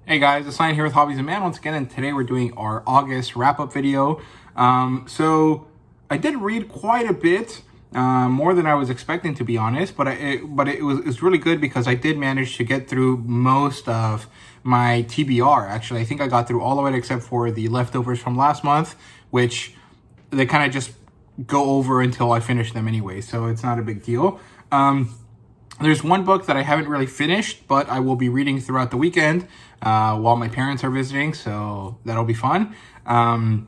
Hey guys, it's Ryan here with HobbiesofaMan once again, and today we're doing our August wrap-up video. So I did read quite a bit, more than I was expecting, to be honest, but it was really good because I did manage to get through most of my TBR. Actually, I think I got through all of it except for the leftovers from last month, which they kind of just go over until I finish them anyway, so it's not a big deal. There's one book that I haven't really finished, but I will be reading throughout the weekend while my parents are visiting, so that'll be fun. And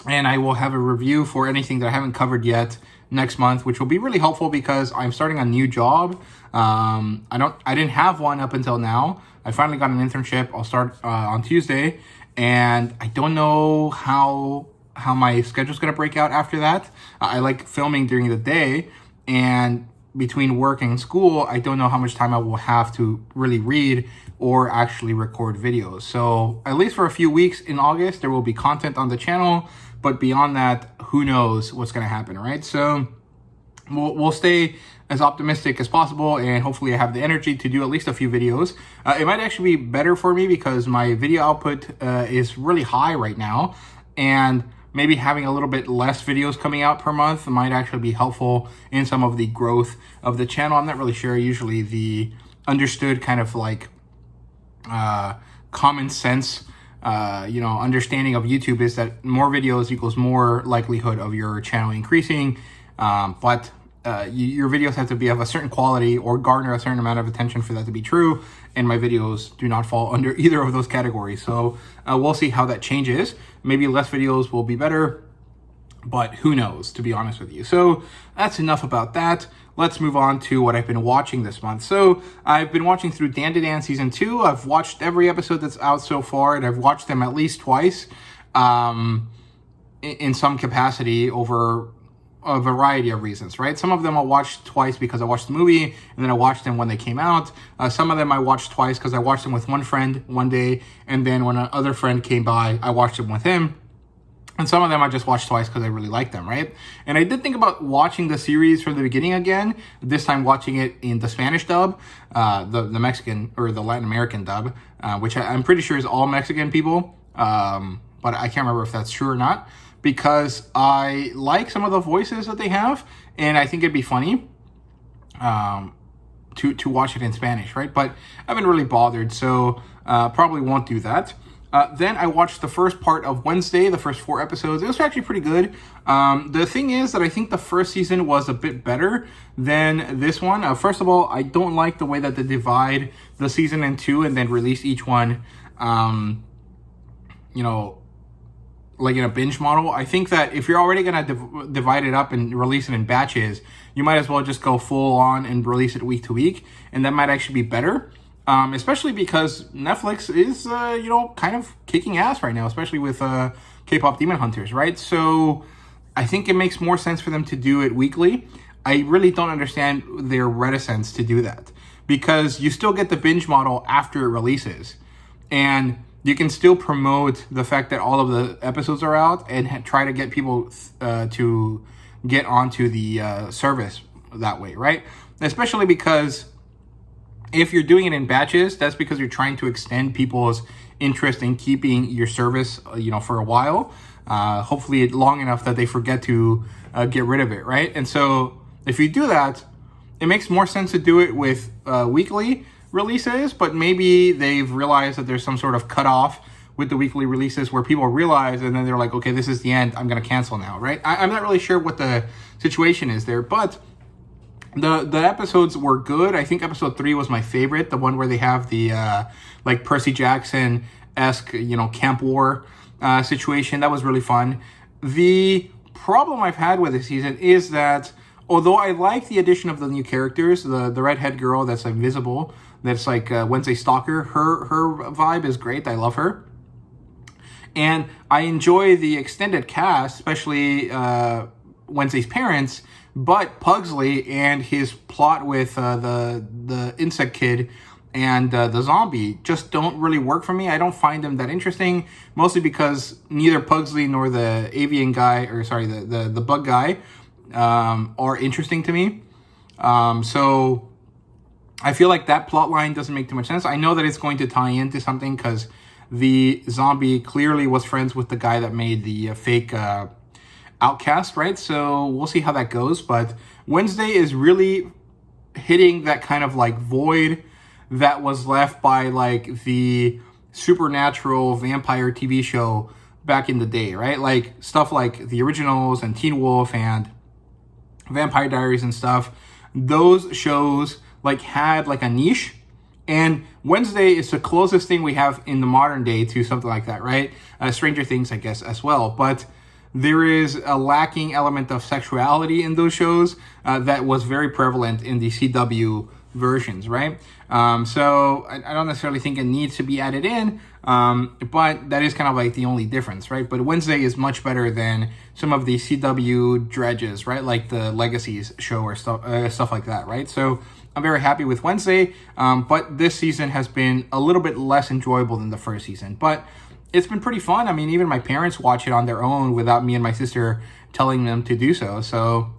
I will have a review for anything that I haven't covered yet next month, which will be really helpful because I'm starting a new job. I didn't have one up until now. I finally got an internship. I'll start on Tuesday, and I don't know how my schedule's gonna break out after that. I like filming during the day, and between work and school, I don't know how much time I will have to really read or actually record videos. So at least for a few weeks in August, there will be content on the channel, but beyond that, who knows what's gonna happen, right? So we'll stay as optimistic as possible, and hopefully I have the energy to do at least a few videos. It might actually be better for me because my video output is really high right now, and maybe having a little bit less videos coming out per month might actually be helpful in some of the growth of the channel. I'm not really sure. Usually the understood kind of like common sense, understanding of YouTube is that more videos equals more likelihood of your channel increasing. But your videos have to be of a certain quality or garner a certain amount of attention for that to be true. And my videos do not fall under either of those categories. So we'll see how that changes. Maybe less videos will be better, but who knows, to be honest with you. So that's enough about that. Let's move on to what I've been watching this month. So I've been watching through Dan to Dan Season 2. I've watched every episode that's out so far, and I've watched them at least twice in some capacity over a variety of reasons, right? Some of them I'll watch twice because I watched the movie, and then I watched them when they came out. Some of them I watched twice because I watched them with one friend one day, and then when another friend came by, I watched them with him. And some of them I just watched twice because I really like them, right? And I did think about watching the series from the beginning again, this time watching it in the Spanish dub, the Mexican or the Latin American dub, which I'm pretty sure is all Mexican people, but I can't remember if that's true or not, because I like some of the voices that they have, and I think it'd be funny to watch it in Spanish, right? But I haven't really bothered, so probably won't do that. Then I watched the first part of Wednesday, the first 4 episodes. It was actually pretty good. The thing is that I think the first season was a bit better than this one. First of all, I don't like the way that they divide the season in 2 and then release each one, like in a binge model. I think that if you're already going to divide it up and release it in batches, you might as well just go full on and release it week to week, and that might actually be better. Especially because Netflix is, kind of kicking ass right now, especially with K-pop Demon Hunters, right? So I think it makes more sense for them to do it weekly. I really don't understand their reticence to do that, because you still get the binge model after it releases, and you can still promote the fact that all of the episodes are out and try to get people to get onto the service that way, right? Especially because if you're doing it in batches, that's because you're trying to extend people's interest in keeping your service, for a while. Hopefully long enough that they forget to get rid of it, right? And so if you do that, it makes more sense to do it with weekly releases, but maybe they've realized that there's some sort of cutoff with the weekly releases where people realize, and then they're like, okay, this is the end, I'm going to cancel now, right? I'm not really sure what the situation is there, but the episodes were good. I think episode 3 was my favorite, the one where they have the like Percy Jackson-esque, camp war situation. That was really fun. The problem I've had with this season is that although I like the addition of the new characters, the redhead girl that's invisible, that's like Wednesday Stalker, her vibe is great. I love her. And I enjoy the extended cast, especially Wednesday's parents, but Pugsley and his plot with the insect kid and the zombie just don't really work for me. I don't find them that interesting, mostly because neither Pugsley nor the avian guy, the bug guy, are interesting to me. So I feel like that plot line doesn't make too much sense. I know that it's going to tie into something because the zombie clearly was friends with the guy that made the fake outcast, right? So we'll see how that goes. But Wednesday is really hitting that kind of like void that was left by like the supernatural vampire TV show back in the day, right? Like stuff like the originals and Teen Wolf and Vampire Diaries and stuff. Those shows like had like a niche, and Wednesday is the closest thing we have in the modern day to something like that, right? Stranger Things, I guess, as well. But there is a lacking element of sexuality in those shows that was very prevalent in the CW versions, right? So I don't necessarily think it needs to be added in, but that is kind of like the only difference, right? But Wednesday is much better than some of the CW dredges, right? Like the Legacies show or stuff like that, right? So I'm very happy with Wednesday, but this season has been a little bit less enjoyable than the first season. But it's been pretty fun. I mean, even my parents watch it on their own without me and my sister telling them to do so. So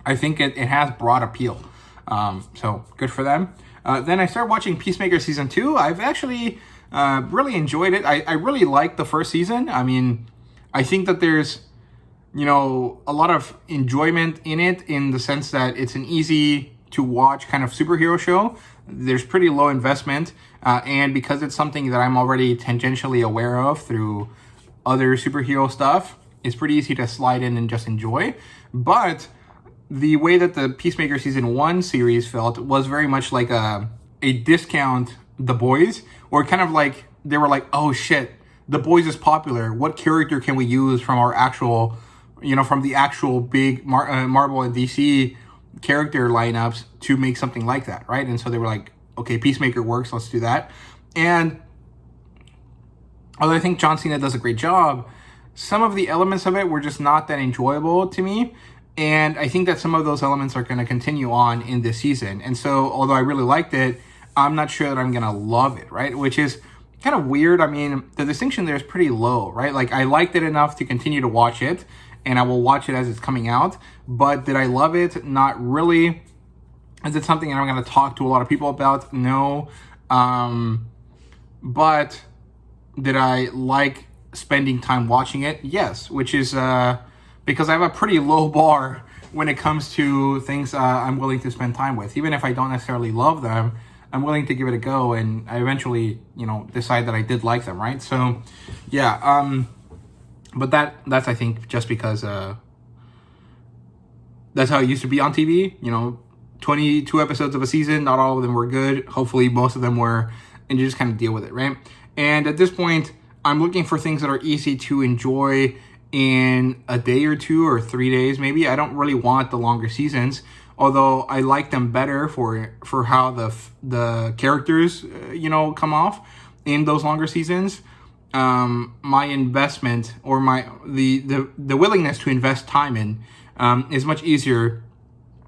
I think it has broad appeal. So good for them. Then I started watching Peacemaker Season 2. I've actually really enjoyed it. I really liked the first season. I mean, I think that there's, a lot of enjoyment in it in the sense that it's an easy to watch kind of superhero show. There's pretty low investment, and because it's something that I'm already tangentially aware of through other superhero stuff, it's pretty easy to slide in and just enjoy. But the way that the Peacemaker Season 1 series felt was very much like a discount The Boys, or kind of like they were like, oh shit, The Boys is popular. What character can we use from our actual, from the actual big Marvel and DC character lineups to make something like that, right? And so they were like, okay, Peacemaker works, let's do that. And although I think John Cena does a great job, some of the elements of it were just not that enjoyable to me. And I think that some of those elements are going to continue on in this season. And so, although I really liked it, I'm not sure that I'm going to love it, right? Which is kind of weird. I mean, the distinction there is pretty low, right? Like, I liked it enough to continue to watch it, and I will watch it as it's coming out. But did I love it? Not really. Is it something that I'm going to talk to a lot of people about? No. But did I like spending time watching it? Yes, which is because I have a pretty low bar when it comes to things I'm willing to spend time with. Even if I don't necessarily love them, I'm willing to give it a go, and I eventually, decide that I did like them, right? So, yeah, but that's I think just because that's how it used to be on TV. 22 episodes of a season, not all of them were good. Hopefully most of them were, and you just kind of deal with it, right? And at this point, I'm looking for things that are easy to enjoy in a day or 2 or 3 days maybe. I don't really want the longer seasons, although I like them better for how the characters come off in those longer seasons. My investment or the willingness to invest time in is much easier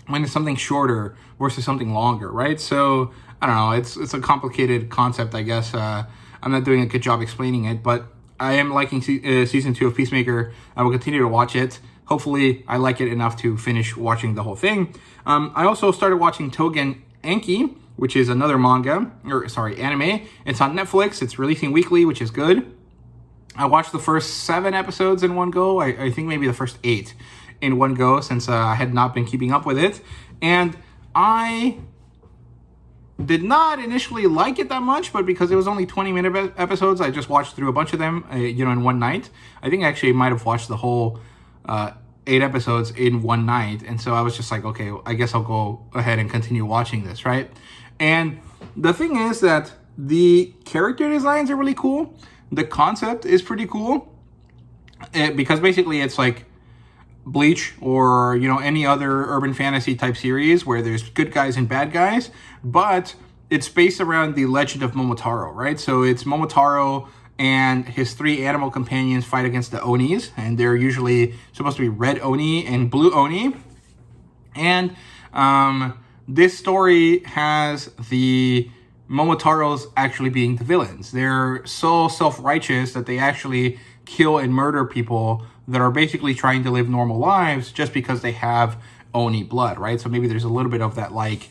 when it's something shorter versus something longer, right? So I don't know, it's a complicated concept, I guess. I'm not doing a good job explaining it, but I am liking season 2 of Peacemaker. I will continue to watch it. Hopefully I like it enough to finish watching the whole thing. I also started watching Tougen Anki, which is another anime. It's on Netflix. It's releasing weekly, which is good. I watched the first 7 episodes in one go. I think maybe the first 8 in one go, since I had not been keeping up with it. And I did not initially like it that much, but because it was only 20-minute episodes, I just watched through a bunch of them, in one night. I think actually I might have watched the whole 8 episodes in one night. And so I was just like, okay, I guess I'll go ahead and continue watching this, right? And the thing is that the character designs are really cool. The concept is pretty cool, because basically it's like Bleach or any other urban fantasy type series where there's good guys and bad guys, but it's based around the legend of Momotaro, right? So it's Momotaro and his 3 animal companions fight against the Onis, and they're usually supposed to be red Oni and blue Oni. And this story has the Momotaros actually being the villains. They're so self-righteous that they actually kill and murder people that are basically trying to live normal lives just because they have Oni blood, right? So maybe there's a little bit of that, like,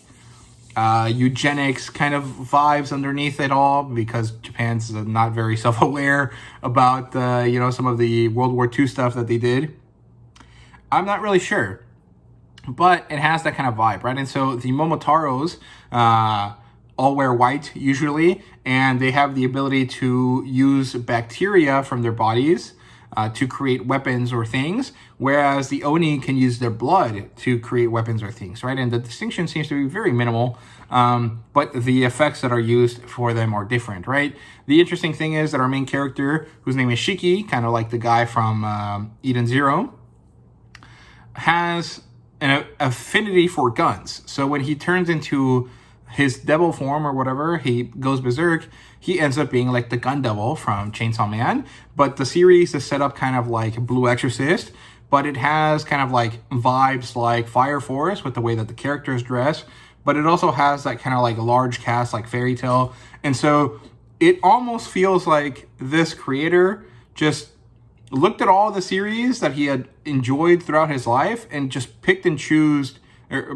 eugenics kind of vibes underneath it all, because Japan's not very self-aware about some of the World War II stuff that they did. I'm not really sure, but it has that kind of vibe, right? And so the Momotaros all wear white usually, and they have the ability to use bacteria from their bodies to create weapons or things, whereas the Oni can use their blood to create weapons or things, right? And the distinction seems to be very minimal, but the effects that are used for them are different, right? The interesting thing is that our main character, whose name is Shiki, kind of like the guy from Eden Zero, has an affinity for guns. So when he turns into his devil form or whatever, he goes berserk, he ends up being like the gun devil from Chainsaw Man. But the series is set up kind of like Blue Exorcist, but it has kind of like vibes like Fire Force with the way that the characters dress, but it also has that kind of like large cast like Fairy Tail. And so it almost feels like this creator just looked at all the series that he had enjoyed throughout his life and just picked and chose a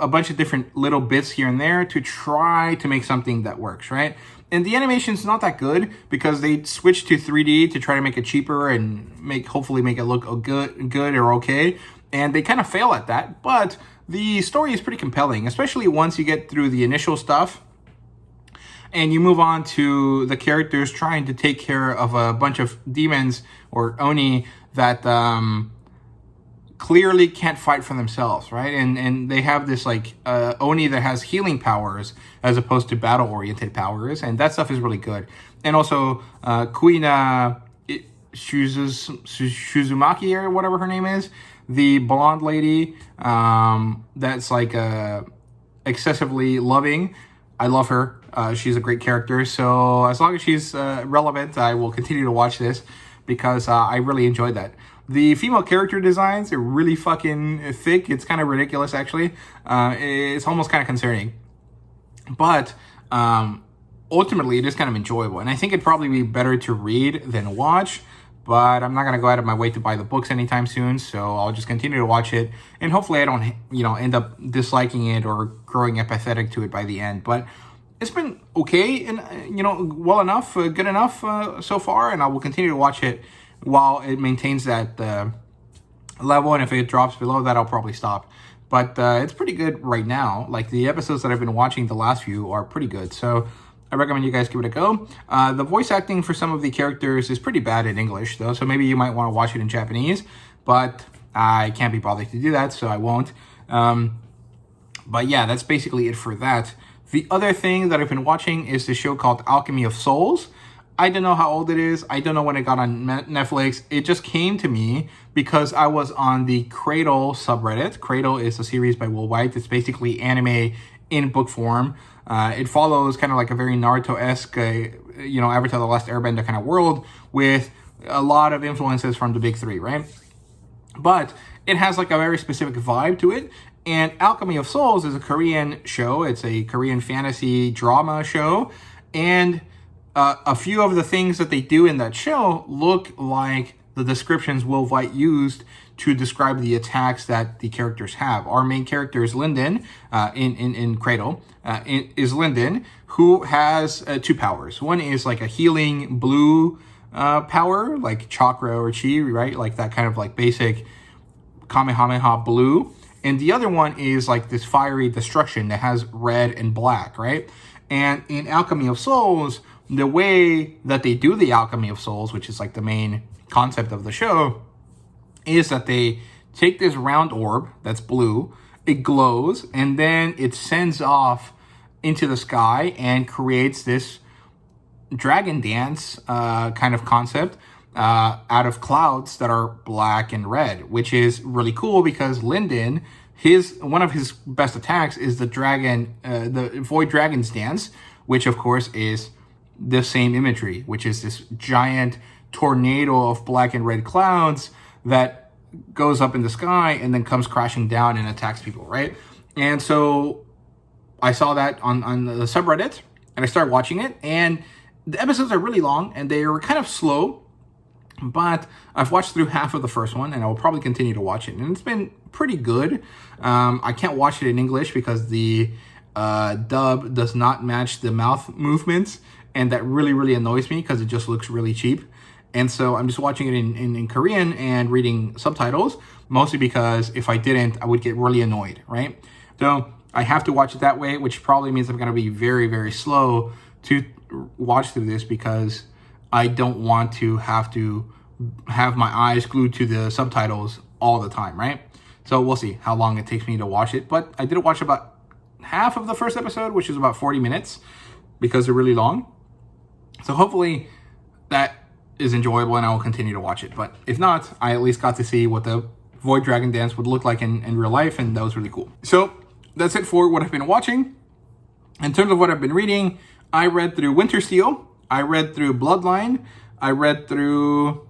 bunch of different little bits here and there to try to make something that works, right? And the animation's not that good because they switched to 3D to try to make it cheaper and hopefully make it look good or okay. And they kind of fail at that, but the story is pretty compelling, especially once you get through the initial stuff and you move on to the characters trying to take care of a bunch of demons or Oni that clearly can't fight for themselves, right? And they have this like Oni that has healing powers as opposed to battle-oriented powers, and that stuff is really good. And also Kuina Shuzumaki or whatever her name is, the blonde lady that's like excessively loving. I love her. She's a great character. So as long as she's relevant, I will continue to watch this because I really enjoyed that. The female character designs are really fucking thick. It's kind of ridiculous, actually. It's almost kind of concerning. But ultimately, it is kind of enjoyable. And I think it'd probably be better to read than watch. But I'm not going to go out of my way to buy the books anytime soon. So I'll just continue to watch it. And hopefully I don't, end up disliking it or growing apathetic to it by the end. But it's been okay and, well enough, good enough so far. And I will continue to watch it while it maintains that level. And if it drops below that, I'll probably stop. But it's pretty good right now. Like the episodes that I've been watching, the last few are pretty good. So I recommend you guys give it a go. The voice acting for some of the characters is pretty bad in English, though. So maybe you might want to watch it in Japanese. But I can't be bothered to do that, so I won't. But yeah, that's basically it for that. The other thing that I've been watching is the show called Alchemy of Souls. I don't know how old it is. I don't know when it got on Netflix. It just came to me because I was on the Cradle subreddit. Cradle is a series by Will White. It's basically anime in book form. It follows kind of like a very Naruto-esque, Avatar: The Last Airbender kind of world with a lot of influences from the big three, right? But it has like a very specific vibe to it. And Alchemy of Souls is a Korean show. It's a Korean fantasy drama show. And a few of the things that they do in that show look like the descriptions Will White used to describe the attacks that the characters have. Our main character is Linden in Cradle, is Linden, who has two powers. One is like a healing blue power, like chakra or chi, right? Like that kind of like basic Kamehameha blue. And the other one is like this fiery destruction that has red and black, right? And in Alchemy of Souls, the way that they do the Alchemy of Souls, which is like the main concept of the show, is that they take this round orb that's blue, it glows, and then it sends off into the sky and creates this dragon dance kind of concept out of clouds that are black and red, which is really cool because Linden, one of his best attacks is the Void Dragon's Dance, which of course is the same imagery, which is this giant tornado of black and red clouds that goes up in the sky and then comes crashing down and attacks people, right? And so I saw that on the subreddit and I started watching it, and the episodes are really long and they were kind of slow. But I've watched through half of the first one, and I will probably continue to watch it. And it's been pretty good. I can't watch it in English because the dub does not match the mouth movements, and that really, really annoys me because it just looks really cheap. And so I'm just watching it in Korean and reading subtitles, mostly because if I didn't, I would get really annoyed, right? So I have to watch it that way, which probably means I'm going to be very, very slow to watch through this because I don't want to have my eyes glued to the subtitles all the time, right? So we'll see how long it takes me to watch it. But I did watch about half of the first episode, which is about 40 minutes because they're really long. So hopefully that is enjoyable and I will continue to watch it. But if not, I at least got to see what the Void Dragon dance would look like in real life, and that was really cool. So that's it for what I've been watching. In terms of what I've been reading, I read through Winter Steel, I read through Bloodline, I read through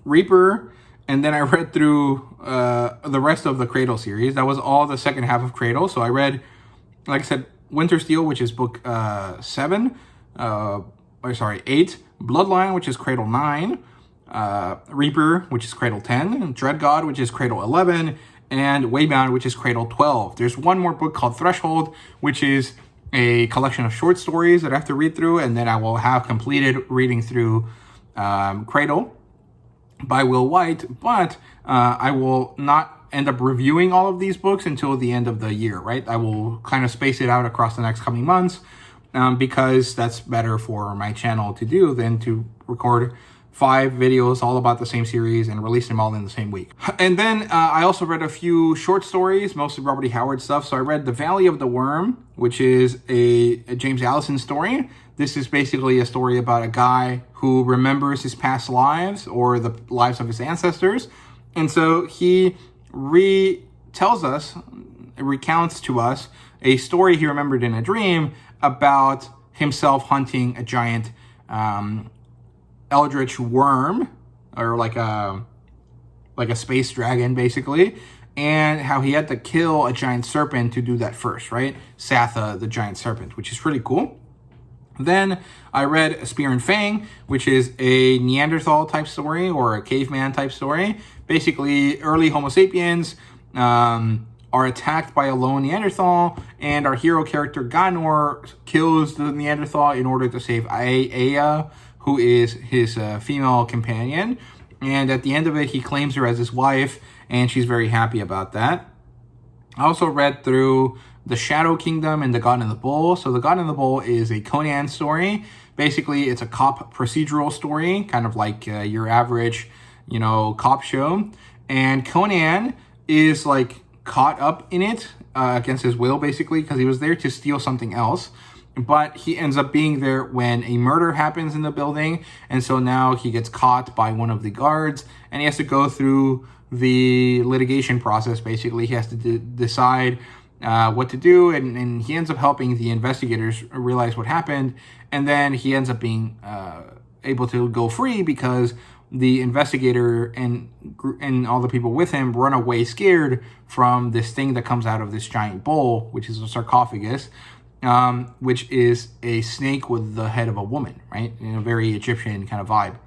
Reaper, and then I read through the rest of the Cradle series. That was all the second half of Cradle. So I read, like I said, Winter Steel, which is book 8, Bloodline, which is Cradle 9, Reaper, which is Cradle 10, Dread God, which is Cradle 11, and Waybound, which is Cradle 12. There's one more book called Threshold, which is a collection of short stories that I have to read through, and then I will have completed reading through Cradle by Will White, but I will not end up reviewing all of these books until the end of the year, right? I will kind of space it out across the next coming months because that's better for my channel to do than to record 5 videos all about the same series and release them all in the same week. And then I also read a few short stories, mostly Robert E. Howard stuff. So I read The Valley of the Worm, which is a James Allison story. This is basically a story about a guy who remembers his past lives or the lives of his ancestors. And so he recounts to us a story he remembered in a dream about himself hunting a giant eldritch worm, or like a space dragon, basically, and how he had to kill a giant serpent to do that first, right? Satha, the giant serpent, which is pretty cool. Then I read Spear and Fang, which is a Neanderthal type story or a caveman type story. Basically, early Homo sapiens are attacked by a lone Neanderthal, and our hero character Ganor kills the Neanderthal in order to save Aya, who is his female companion. And at the end of it, he claims her as his wife, and she's very happy about that. I also read through The Shadow Kingdom and The God and the Bull. So The God and the Bull is a Conan story. Basically, it's a cop procedural story, kind of like your average, cop show. And Conan is like caught up in it against his will, basically, because he was there to steal something else. But he ends up being there when a murder happens in the building. And so now he gets caught by one of the guards, and he has to go through the litigation process. Basically, he has to decide what to do, and he ends up helping the investigators realize what happened. And then he ends up being able to go free because the investigator and all the people with him run away scared from this thing that comes out of this giant bowl, which is a sarcophagus, which is a snake with the head of a woman, right? In a very Egyptian kind of vibe.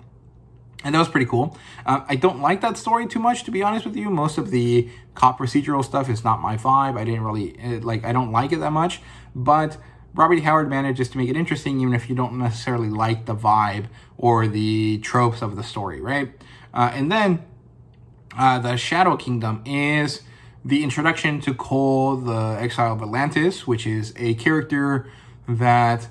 And that was pretty cool. I don't like that story too much, to be honest with you. Most of the cop procedural stuff is not my vibe. I didn't really, I don't like it that much. But Robert E. Howard manages to make it interesting, even if you don't necessarily like the vibe or the tropes of the story, right? And then The Shadow Kingdom is the introduction to Cole, the Exile of Atlantis, which is a character that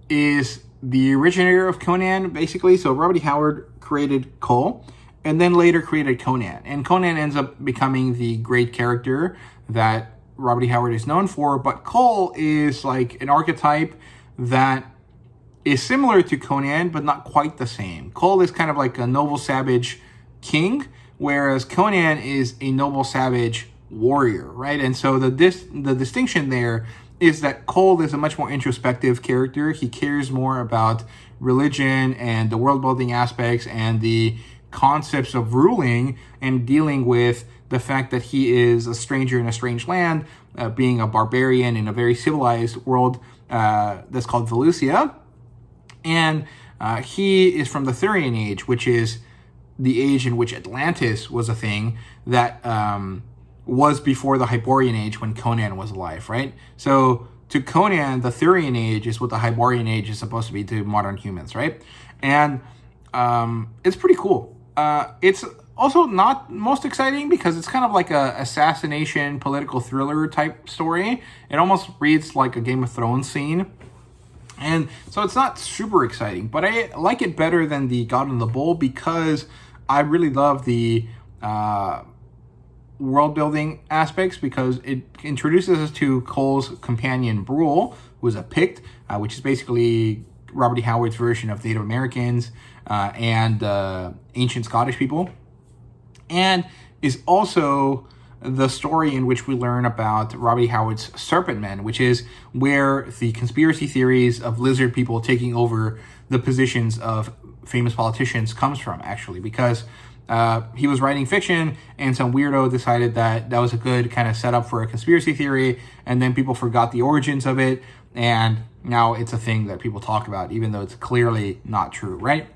is the originator of Conan, basically. So Robert E. Howard created Cole and then later created Conan. And Conan ends up becoming the great character that Robert E. Howard is known for. But Cole is like an archetype that is similar to Conan, but not quite the same. Cole is kind of like a noble savage king, whereas Conan is a noble savage warrior, right? And so the distinction there is that Cole is a much more introspective character. He cares more about religion and the world-building aspects and the concepts of ruling and dealing with the fact that he is a stranger in a strange land, being a barbarian in a very civilized world that's called Valusia. And He is from the Thurian Age, which is the age in which Atlantis was a thing that was before the Hyborian Age when Conan was alive, right? So to Conan, the Thurian Age is what the Hyborian Age is supposed to be to modern humans, right? And it's pretty cool. It's also not most exciting because it's kind of like a assassination political thriller type story. It almost reads like a Game of Thrones scene. And so it's not super exciting, but I like it better than the God and the Bull because I really love the world building aspects, because it introduces us to Cole's companion Brule, who is a Pict, which is basically Robert E. Howard's version of Native Americans and ancient Scottish people, and is also the story in which we learn about Robert E. Howard's Serpent Men, which is where the conspiracy theories of lizard people taking over the positions of famous politicians comes from, actually, because he was writing fiction and some weirdo decided that that was a good kind of setup for a conspiracy theory, and then people forgot the origins of it, and now it's a thing that people talk about, even though it's clearly not true, right?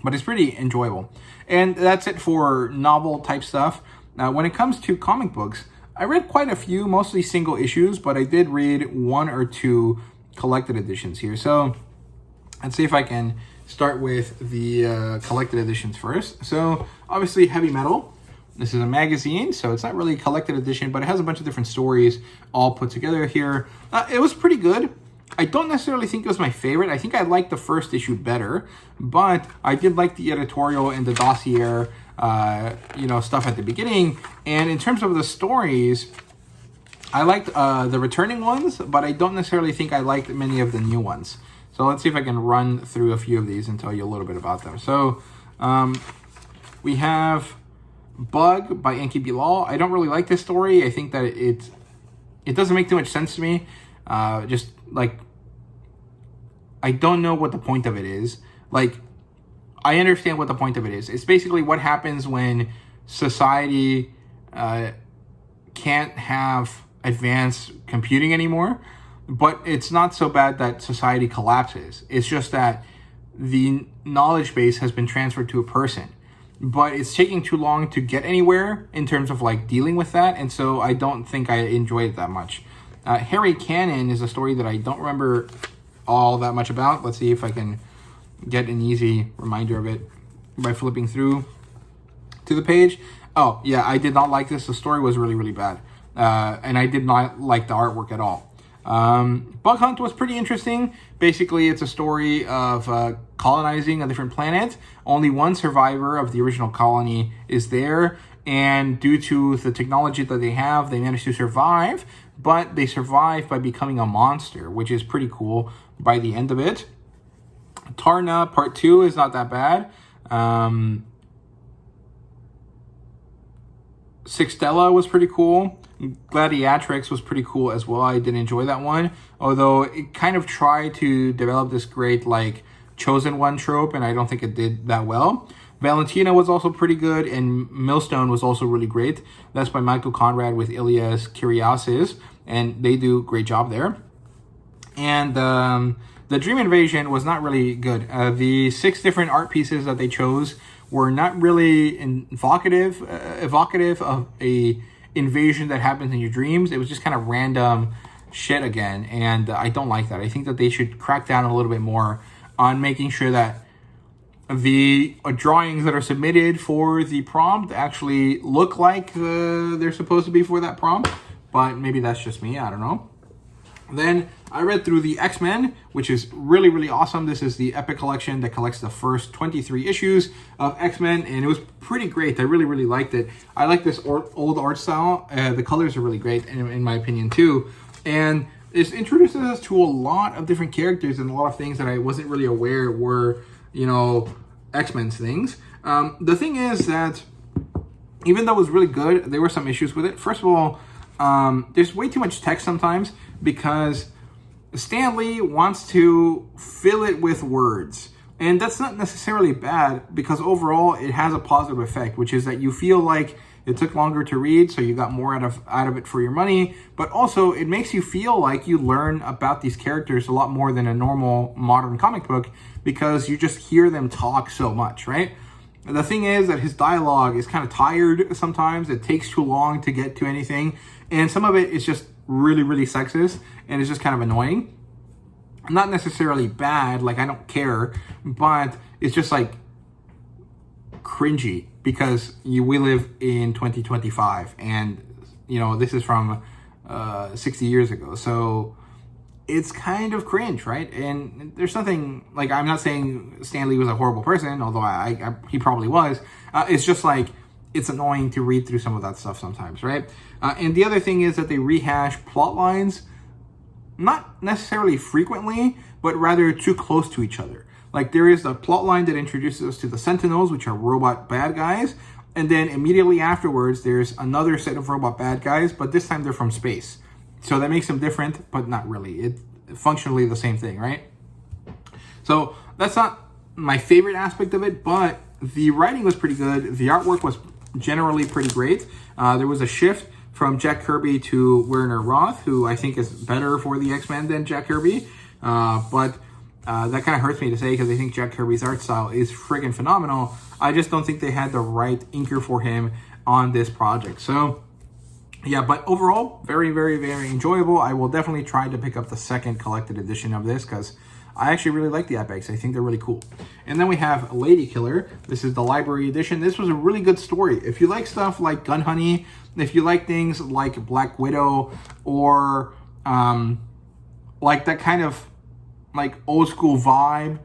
But it's pretty enjoyable. And that's it for novel type stuff. Now, when it comes to comic books, I read quite a few, mostly single issues, but I did read 1 or 2 collected editions here. So let's see if I can start with the collected editions first. So obviously Heavy Metal. This is a magazine, so it's not really a collected edition, but it has a bunch of different stories all put together here. It was pretty good. I don't necessarily think it was my favorite. I think I liked the first issue better, but I did like the editorial and the dossier, stuff at the beginning. And in terms of the stories, I liked the returning ones, but I don't necessarily think I liked many of the new ones. So let's see if I can run through a few of these and tell you a little bit about them. So we have Bug by Enki Bilal. I don't really like this story. I think that it doesn't make too much sense to me. Just like, I don't know what the point of it is. Like, I understand what the point of it is. It's basically what happens when society can't have advanced computing anymore, but it's not so bad that society collapses. It's just that the knowledge base has been transferred to a person, but it's taking too long to get anywhere in terms of like dealing with that, and so I don't think I enjoyed it that much. Harry Cannon is a story that I don't remember all that much about. Let's see if I can get an easy reminder of it by flipping through to the page. Oh, yeah, I did not like this. The story was really, really bad. And I did not like the artwork at all. Bug Hunt was pretty interesting. Basically, it's a story of colonizing a different planet. Only one survivor of the original colony is there, and due to the technology that they have, they managed to survive, but they survive by becoming a monster, which is pretty cool by the end of it. Tarna Part 2 is not that bad. Sixtella was pretty cool. Gladiatrix was pretty cool as well. I did enjoy that one, although it kind of tried to develop this great like chosen one trope, and I don't think it did that well. Valentina was also pretty good, and Millstone was also really great. That's by Michael Conrad with Ilias Kyriasis, and they do a great job there. And the Dream Invasion was not really good. The 6 different art pieces that they chose were not really evocative of a invasion that happens in your dreams. It was just kind of random shit again, and I don't like that. I think that they should crack down a little bit more on making sure that the drawings that are submitted for the prompt actually look like they're supposed to be for that prompt, but maybe that's just me, I don't know. Then I read through the X-Men, which is really, really awesome. This is the Epic Collection that collects the first 23 issues of X-Men, and it was pretty great. I really, really liked it. I like this old art style. The colors are really great, in my opinion, too. And this introduces us to a lot of different characters and a lot of things that I wasn't really aware were, X-Men's things. The thing is that even though it was really good, there were some issues with it. First of all, there's way too much text sometimes because Stan Lee wants to fill it with words. And that's not necessarily bad because overall it has a positive effect, which is that you feel like It took longer to read, so you got more out of it for your money. But also, it makes you feel like you learn about these characters a lot more than a normal modern comic book, because you just hear them talk so much, right? The thing is that his dialogue is kind of tired sometimes. It takes too long to get to anything. And some of it is just really, really sexist, and it's just kind of annoying. Not necessarily bad, like I don't care, but it's just like cringy, because we live in 2025, and this is from 60 years ago, so it's kind of cringe, right? And there's nothing, like, I'm not saying Stan Lee was a horrible person, although he probably was. It's just like, it's annoying to read through some of that stuff sometimes, right? And the other thing is that they rehash plot lines, not necessarily frequently, but rather too close to each other. Like, there is a plot line that introduces us to the Sentinels, which are robot bad guys, and then immediately afterwards, there's another set of robot bad guys, but this time they're from space. So that makes them different, but not really. It's functionally the same thing, right? So that's not my favorite aspect of it, but the writing was pretty good. The artwork was generally pretty great. There was a shift from Jack Kirby to Werner Roth, who I think is better for the X-Men than Jack Kirby. But that kind of hurts me to say, because I think Jack Kirby's art style is friggin' phenomenal. I just don't think they had the right inker for him on this project. So, yeah, but overall, very, very, very enjoyable. I will definitely try to pick up the second collected edition of this, because I actually really like the epics. I think they're really cool. And then we have Lady Killer. This is the library edition. This was a really good story. If you like stuff like Gun Honey, if you like things like Black Widow, or like that kind of like old school vibe,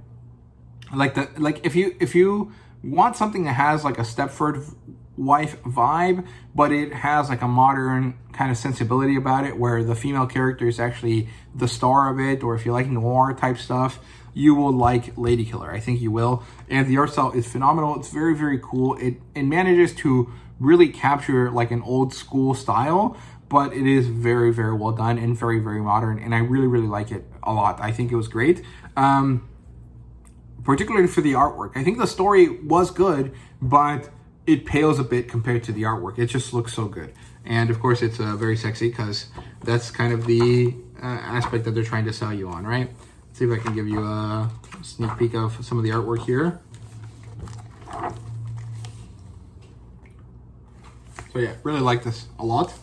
if you want something that has like a Stepford Wife vibe, but it has like a modern kind of sensibility about it, where the female character is actually the star of it, or if you like noir type stuff, you will like Lady Killer. I think you will. And the art style is phenomenal. It's very, very cool. It manages to really capture like an old school style, but it is very, very well done and very, very modern. And I really, really like it a lot. I think it was great. Particularly for the artwork. I think the story was good, but it pales a bit compared to the artwork. It just looks so good. And of course, it's very sexy, because that's kind of the aspect that they're trying to sell you on, right? Let's see if I can give you a sneak peek of some of the artwork here. So yeah, really like this a lot.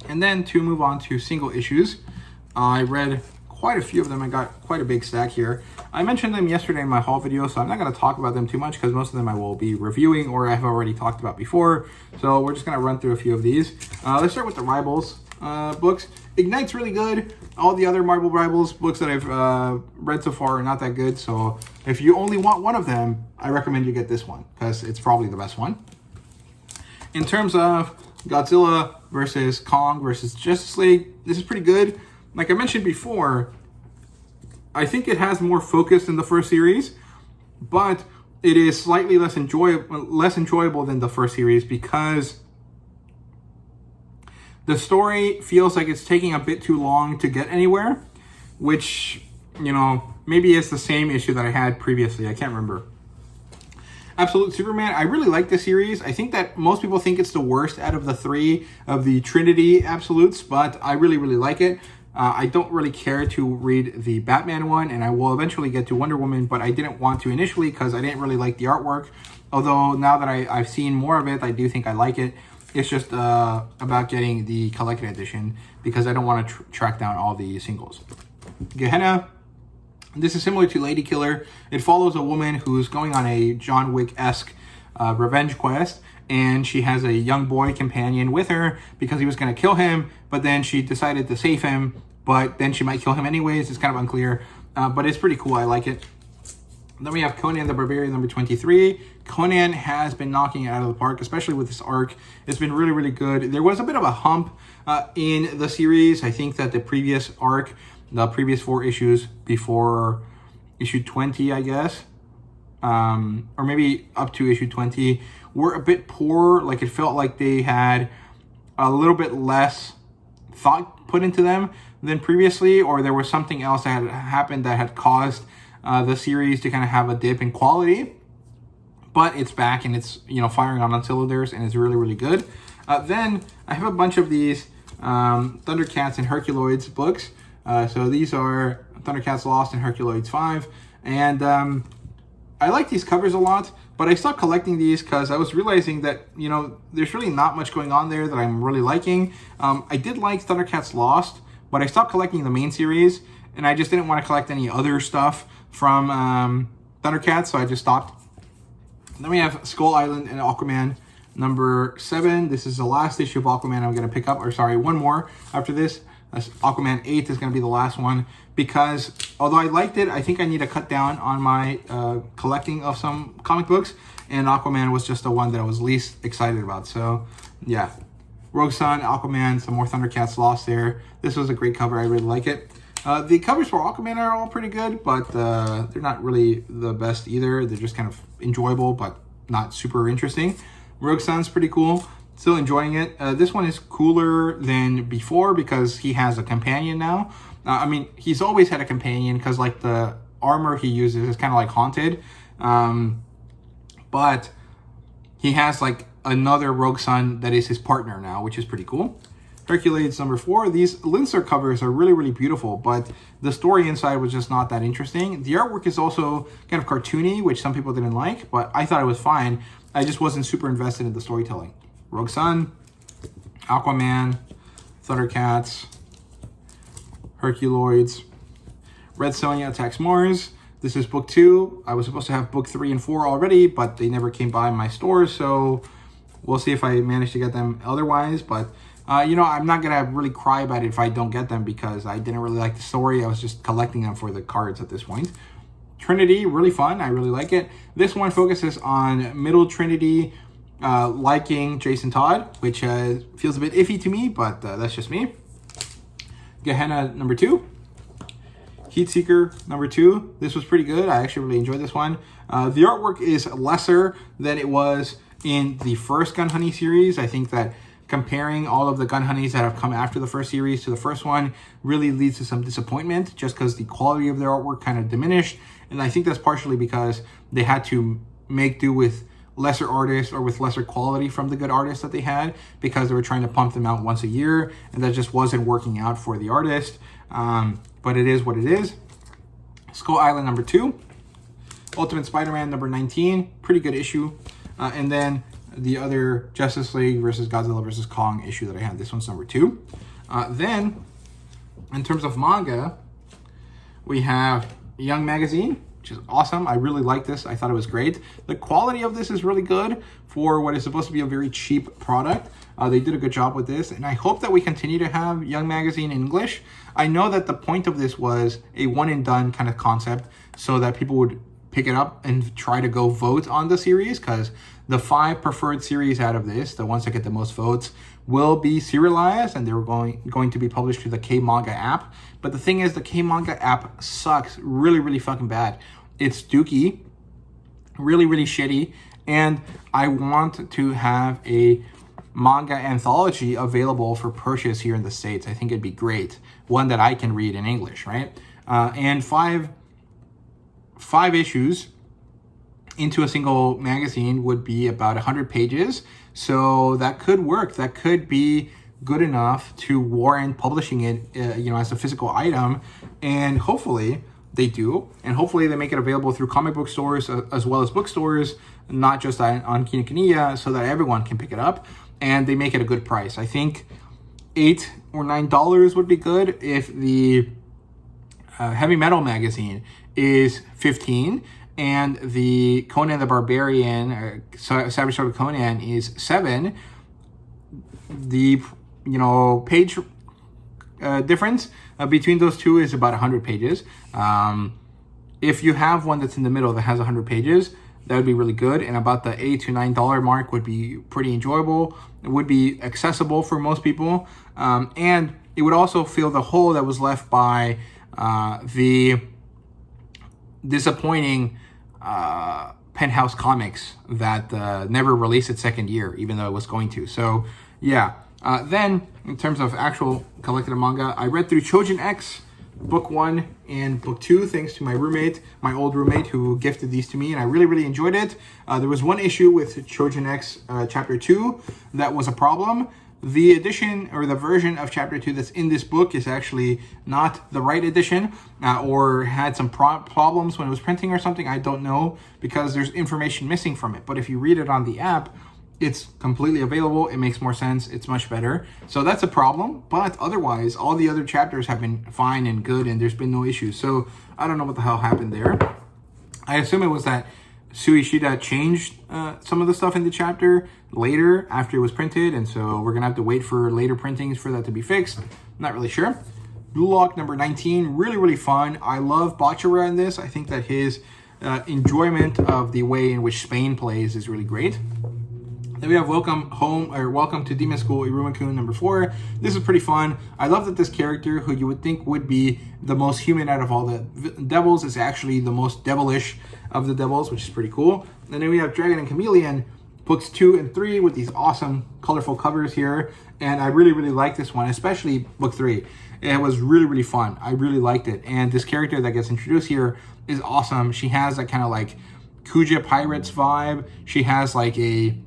And then to move on to single issues, I read quite a few of them. I got quite a big stack here. I mentioned them yesterday in my haul video, so I'm not going to talk about them too much, because most of them I will be reviewing or I've already talked about before. So we're just going to run through a few of these. Let's start with the Rivals books. Ignite's really good. All the other Marvel Rivals books that I've read so far are not that good. So if you only want one of them, I recommend you get this one, because it's probably the best one. In terms of Godzilla versus Kong versus Justice League, this is pretty good. Like I mentioned before, I think it has more focus than the first series, but it is slightly less enjoyable than the first series, because the story feels like it's taking a bit too long to get anywhere, which, maybe it's the same issue that I had previously. I can't remember. Absolute Superman, I really like this series. I think that most people think it's the worst out of the three of the Trinity Absolutes, but I really, really like it. I don't really care to read the Batman one, and I will eventually get to Wonder Woman, but I didn't want to initially because I didn't really like the artwork. Although now that I've seen more of it, I do think I like it. It's just about getting the collected edition, because I don't want to track down all the singles. Gehenna. This is similar to Lady Killer. It follows a woman who's going on a John Wick-esque revenge quest, and she has a young boy companion with her because he was going to kill him, but then she decided to save him, but then she might kill him anyways. It's kind of unclear, but it's pretty cool. I like it. Then we have Conan the Barbarian number 23. Conan has been knocking it out of the park, especially with this arc. It's been really, really good. There was a bit of a hump in the series. I think that the previous arc, the previous 4 issues before issue 20, I guess, or maybe up to issue 20, were a bit poor. Like, it felt like they had a little bit less thought put into them than previously, or there was something else that had happened that had caused the series to kind of have a dip in quality. but it's back and it's, you know, firing on cylinders and it's really, really good. Then I have a bunch of these Thundercats and Herculoids books. So these are Thundercats Lost and Herculoids 5. And I like these covers a lot, but I stopped collecting these because I was realizing that, you know, there's really not much going on there that I'm really liking. I did like Thundercats Lost, but I stopped collecting the main series, and I just didn't want to collect any other stuff from Thundercats, so I just stopped. Then we have Skull Island and Aquaman number 7. This is the last issue of Aquaman I'm going to pick up, or sorry, one more after this. Aquaman 8 is going to be the last one, because although I liked it, I think I need to cut down on my collecting of some comic books, and Aquaman was just the one that I was least excited about. So yeah, Rogue Sun, Aquaman, some more Thundercats Lost there. This was a great cover. I really like it. The covers for Aquaman are all pretty good, but they're not really the best either. They're just kind of enjoyable, but not super interesting. Rogue Sun's pretty cool. Still enjoying it. This one is cooler than before because he has a companion now. I mean, he's always had a companion because like the armor he uses is kind of like haunted. But he has like another Rogue Sun that is his partner now, which is pretty cool. Herculoids number 4. These Lincer covers are really, really beautiful, but the story inside was just not that interesting. The artwork is also kind of cartoony, which some people didn't like, but I thought it was fine. I just wasn't super invested in the storytelling. Rogue Sun, Aquaman, Thundercats, Herculoids, Red Sonja Attacks Mars. This is book 2. I was supposed to have book 3 and 4 already, but they never came by my store, so we'll see if I manage to get them otherwise. But you know, I'm not gonna really cry about it if I don't get them because I didn't really like the story. I was just collecting them for the cards at this point. Trinity, really fun. I really like it. This one focuses on Middle Trinity liking Jason Todd, which feels a bit iffy to me, but that's just me. Gehenna number 2. Heatseeker number 2. This was pretty good. I actually really enjoyed this one. The artwork is lesser than it was in the first Gun Honey series. I think that comparing all of the Gun Honeys that have come after the first series to the first one really leads to some disappointment just because the quality of their artwork kind of diminished. And I think that's partially because they had to make do with lesser artists or with lesser quality from the good artists that they had because they were trying to pump them out once a year, and that just wasn't working out for the artist. But it is what it is. Skull Island number 2. Ultimate Spider-Man number 19. Pretty good issue. And then the other Justice League versus Godzilla versus Kong issue that I had. This one's number 2. Then, in terms of manga, we have Young Magazine, which is awesome. I really like this. I thought it was great. The quality of this is really good for what is supposed to be a very cheap product. They did a good job with this, and I hope that we continue to have Young Magazine in English. I know that the point of this was a one-and-done kind of concept so that people would pick it up and try to go vote on the series, because the 5 preferred series out of this, the ones that get the most votes, will be serialized, and they're going to be published through the K-Manga app. But the thing is, the K-Manga app sucks really, really fucking bad. It's dookie, really, really shitty, and I want to have a manga anthology available for purchase here in the States. I think it'd be great. One that I can read in English, right? And five issues into a single magazine would be about 100 pages. So that could work. That could be good enough to warrant publishing it, as a physical item. And hopefully they do. And hopefully they make it available through comic book stores as well as bookstores, not just on Kinokuniya, so that everyone can pick it up. And they make it a good price. I think $8 or $9 would be good. If the Heavy Metal magazine is $15 and the Conan the Barbarian, Savage Sword of Conan, is $7, the page difference between those two is about 100 pages. If you have one that's in the middle that has 100 pages, that would be really good, and about the $8 to $9 mark would be pretty enjoyable. It would be accessible for most people, and it would also fill the hole that was left by the disappointing Penthouse Comics that never released its second year, even though it was going to. So yeah. Then, in terms of actual collected manga, I read through Chojin X book 1 and book 2, thanks to my roommate, my old roommate, who gifted these to me, and I really, really enjoyed it. There was one issue with Chojin X Chapter 2 that was a problem. The edition or the version of Chapter 2 that's in this book is actually not the right edition, or had some problems when it was printing or something. I don't know, because there's information missing from it. But if you read it on the app, it's completely available. It makes more sense. It's much better. So that's a problem. But otherwise, all the other chapters have been fine and good, and there's been no issues. So I don't know what the hell happened there. I assume it was that Suishida changed some of the stuff in the chapter later after it was printed, and so we're gonna have to wait for later printings for that to be fixed. Not really sure. Blue Lock number 19, really, really fun. I love Bachara in this. I think that his enjoyment of the way in which Spain plays is really great. Then we have Welcome Home, or Welcome to Demon School, Iruma-kun number 4. This is pretty fun. I love that this character, who you would think would be the most human out of all the devils, is actually the most devilish of the devils, which is pretty cool. And then we have Dragon and Chameleon, books 2 and 3, with these awesome colorful covers here. And I really, really like this one, especially book 3. It was really, really fun. I really liked it. And this character that gets introduced here is awesome. She has that kind of like Kuja Pirates vibe. She has like a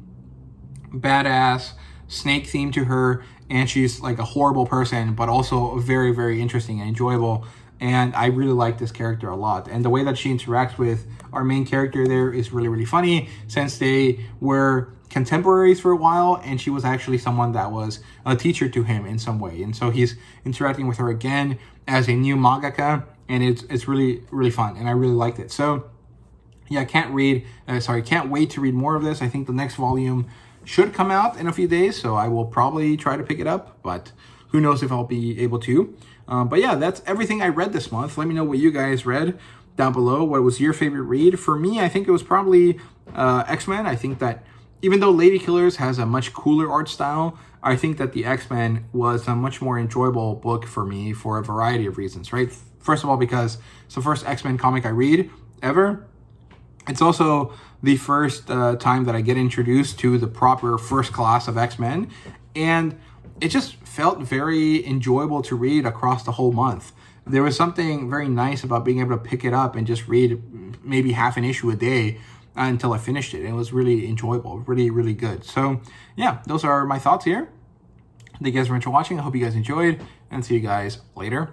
badass snake theme to her, and she's like a horrible person, but also very, very interesting and enjoyable. And I really like this character a lot. And the way that she interacts with our main character there is really, really funny, since they were contemporaries for a while, and she was actually someone that was a teacher to him in some way. And so he's interacting with her again as a new mangaka, and it's really, really fun, and I really liked it. So yeah, can't wait to read more of this. I think the next volume should come out in a few days, so I will probably try to pick it up, but who knows if I'll be able to. But yeah, that's everything I read this month. Let me know what you guys read down below. What was your favorite read? For me, I think it was probably X-Men. I think that even though Lady Killers has a much cooler art style, I think that the X-Men was a much more enjoyable book for me for a variety of reasons, right? First of all, because it's the first X-Men comic I read ever. It's also the first time that I get introduced to the proper first class of X-Men, and it just felt very enjoyable to read across the whole month. There was something very nice about being able to pick it up and just read maybe half an issue a day until I finished it. It was really enjoyable, really, really good. So yeah, those are my thoughts here. Thank you guys very much for watching. I hope you guys enjoyed, and see you guys later.